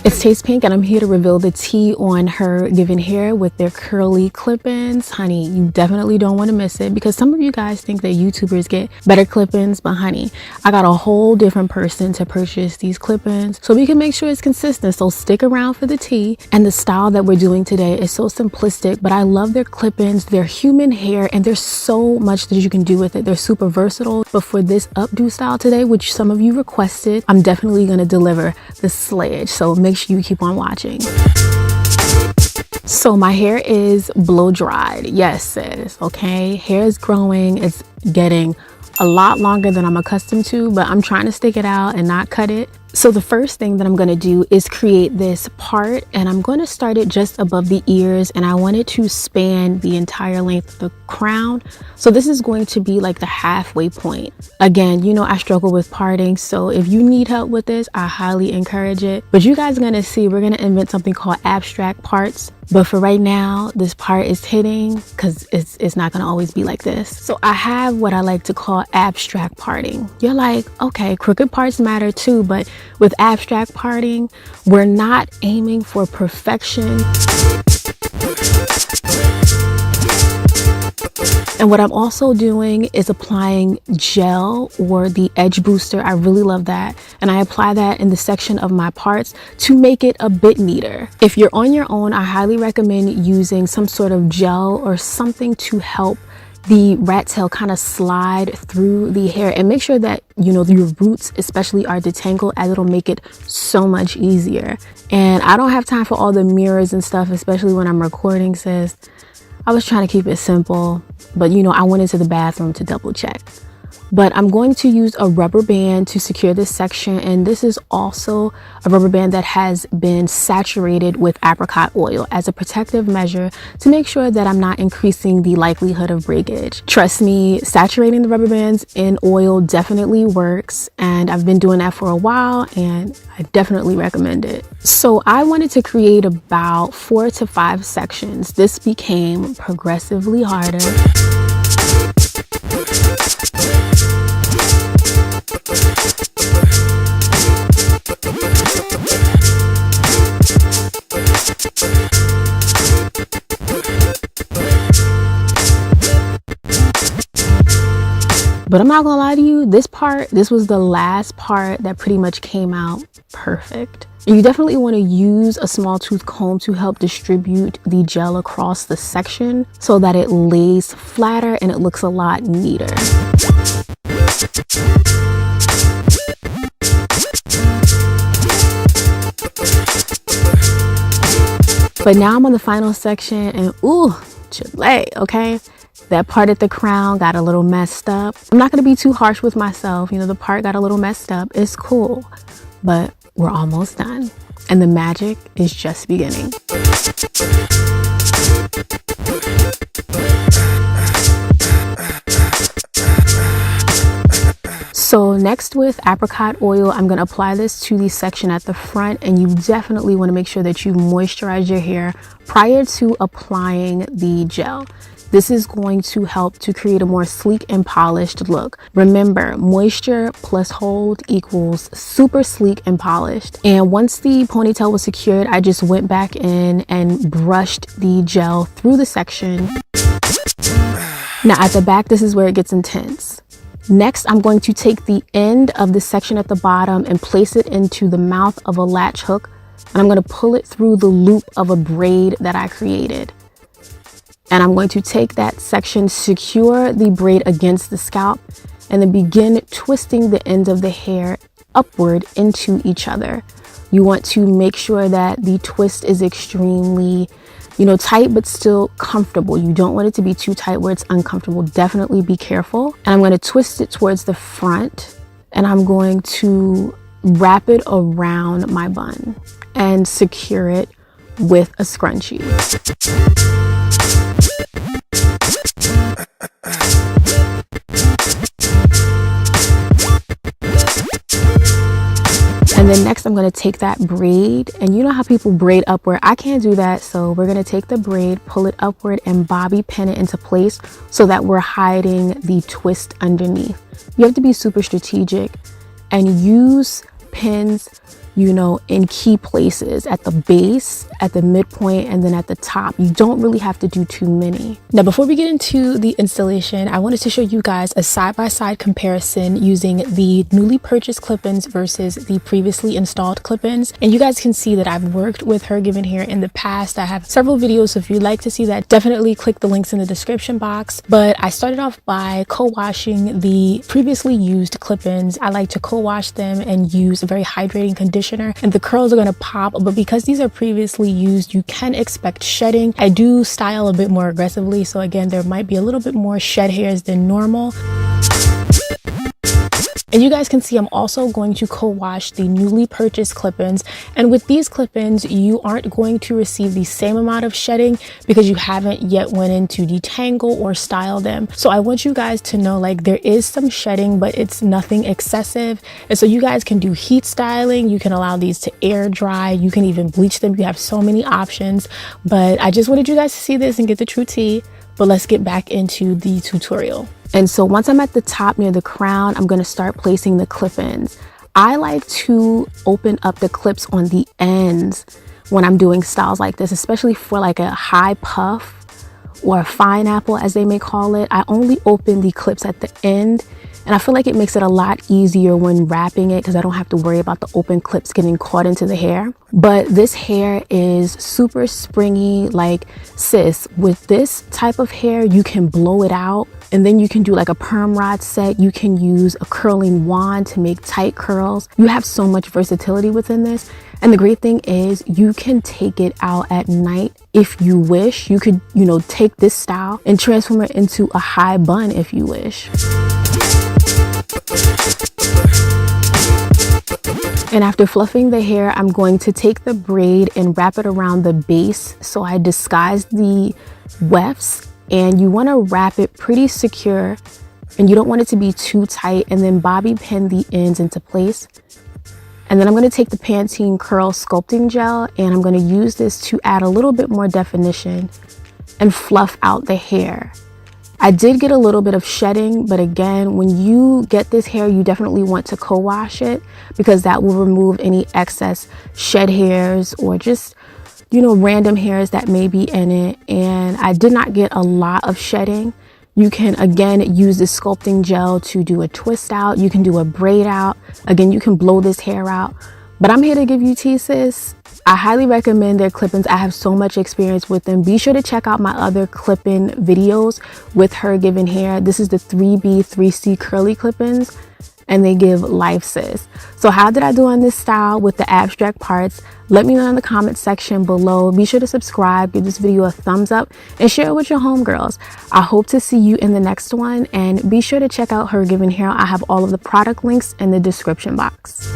It's TastePink, and I'm here to reveal the tea on HerGivenHair with their curly clip-ins. Honey, you definitely don't want to miss it, because some of you guys think that YouTubers get better clip-ins, but honey, I got a whole different person to purchase these clip-ins so we can make sure it's consistent. So stick around for the tea. And the style that we're doing today is so simplistic, but I love their clip-ins. They're human hair, and there's so much that you can do with it. They're super versatile. But for this updo style today, which some of you requested, I'm definitely going to deliver the slayage. So make sure you keep on watching. So my hair is blow dried. Yes, sis. Okay, hair is growing. It's getting a lot longer than I'm accustomed to, but I'm trying to stick it out and not cut it. So the first thing that I'm going to do is create this part, and I'm going to start it just above the ears, and I want it to span the entire length of the crown. So this is going to be like the halfway point. Again, you know, I struggle with parting, so if you need help with this, I highly encourage it. But you guys are going to see, we're going to invent something called abstract parts. But for right now, this part is hitting because it's not going to always be like this. So I have what I like to call abstract parting. You're like, okay, crooked parts matter too, but with abstract parting, we're not aiming for perfection. And what I'm also doing is applying gel or the edge booster. I really love that. And I apply that in the section of my parts to make it a bit neater. If you're on your own, I highly recommend using some sort of gel or something to help the rat tail kind of slide through the hair, and make sure that, you know, your roots especially are detangled, as it'll make it so much easier. And I don't have time for all the mirrors and stuff, especially when I'm recording, sis. I was trying to keep it simple, but you know, I went into the bathroom to double check. But I'm going to use a rubber band to secure this section, and this is also a rubber band that has been saturated with apricot oil as a protective measure to make sure that I'm not increasing the likelihood of breakage. Trust me, saturating the rubber bands in oil definitely works, and I've been doing that for a while, and I definitely recommend it. So I wanted to create about 4 to 5 sections. This became progressively harder. But I'm not gonna lie to you, this was the last part that pretty much came out perfect. You definitely want to use a small tooth comb to help distribute the gel across the section so that it lays flatter and it looks a lot neater. But now I'm on the final section, and ooh, Chile, okay? That part at the crown got a little messed up. I'm not gonna be too harsh with myself. You know, the part got a little messed up. It's cool, but we're almost done, and the magic is just beginning. So next, with apricot oil, I'm going to apply this to the section at the front, and you definitely want to make sure that you moisturize your hair prior to applying the gel. This is going to help to create a more sleek and polished look. Remember, moisture plus hold equals super sleek and polished. And once the ponytail was secured, I just went back in and brushed the gel through the section. Now at the back, this is where it gets intense. Next, I'm going to take the end of the section at the bottom and place it into the mouth of a latch hook, and I'm going to pull it through the loop of a braid that I created. And I'm going to take that section, secure the braid against the scalp, and then begin twisting the ends of the hair upward into each other. You want to make sure that the twist is extremely, you know, tight but still comfortable. You don't want it to be too tight where it's uncomfortable. Definitely be careful. And I'm going to twist it towards the front, and I'm going to wrap it around my bun and secure it with a scrunchie. And then next I'm going to take that braid, and you know how people braid upward. I can't do that, so we're going to take the braid, pull it upward, and bobby pin it into place so that we're hiding the twist underneath. You have to be super strategic and use pins, you know, in key places at the base, at the midpoint, and then at the top. You don't really have to do too many. Now, before we get into the installation, I wanted to show you guys a side-by-side comparison using the newly purchased clip-ins versus the previously installed clip-ins. And you guys can see that I've worked with HerGivenHair in the past. I have several videos, so if you'd like to see that, definitely click the links in the description box. But I started off by co-washing the previously used clip-ins. I like to co-wash them and use a very hydrating conditioner, and the curls are going to pop. But because these are previously used, you can expect shedding. I do style a bit more aggressively, so again, there might be a little bit more shed hairs than normal. And you guys can see I'm also going to co-wash the newly purchased clip-ins. And with these clip-ins, you aren't going to receive the same amount of shedding because you haven't yet went in to detangle or style them. So I want you guys to know, like, there is some shedding, but it's nothing excessive. And so you guys can do heat styling. You can allow these to air dry. You can even bleach them. You have so many options. But I just wanted you guys to see this and get the true tea. But let's get back into the tutorial. And so once I'm at the top near the crown, I'm going to start placing the clip-ins. I like to open up the clips on the ends when I'm doing styles like this, especially for like a high puff or a fine apple, as they may call it. I only open the clips at the end, and I feel like it makes it a lot easier when wrapping it because I don't have to worry about the open clips getting caught into the hair. But this hair is super springy. Like, sis, with this type of hair, you can blow it out, and then you can do like a perm rod set. You can use a curling wand to make tight curls. You have so much versatility within this. And the great thing is you can take it out at night if you wish. You could, you know, take this style and transform it into a high bun if you wish. And after fluffing the hair, I'm going to take the braid and wrap it around the base so I disguise the wefts. And you want to wrap it pretty secure, and you don't want it to be too tight, and then bobby pin the ends into place. And then I'm going to take the Pantene Curl Sculpting Gel, and I'm going to use this to add a little bit more definition and fluff out the hair. I did get a little bit of shedding, but again, when you get this hair, you definitely want to co-wash it because that will remove any excess shed hairs or just, you know, random hairs that may be in it. And I did not get a lot of shedding. You can again use this sculpting gel to do a twist out. You can do a braid out. Again, you can blow this hair out. But I'm here to give you tea, sis. I highly recommend their clip-ins. I have so much experience with them. Be sure to check out my other clip-in videos with HerGivenHair. This is the 3B 3C curly clip-ins, and they give life, sis. So how did I do on this style with the abstract parts? Let me know in the comment section below. Be sure to subscribe, give this video a thumbs up, and share it with your homegirls. I hope to see you in the next one, and be sure to check out HerGivenHair. I have all of the product links in the description box.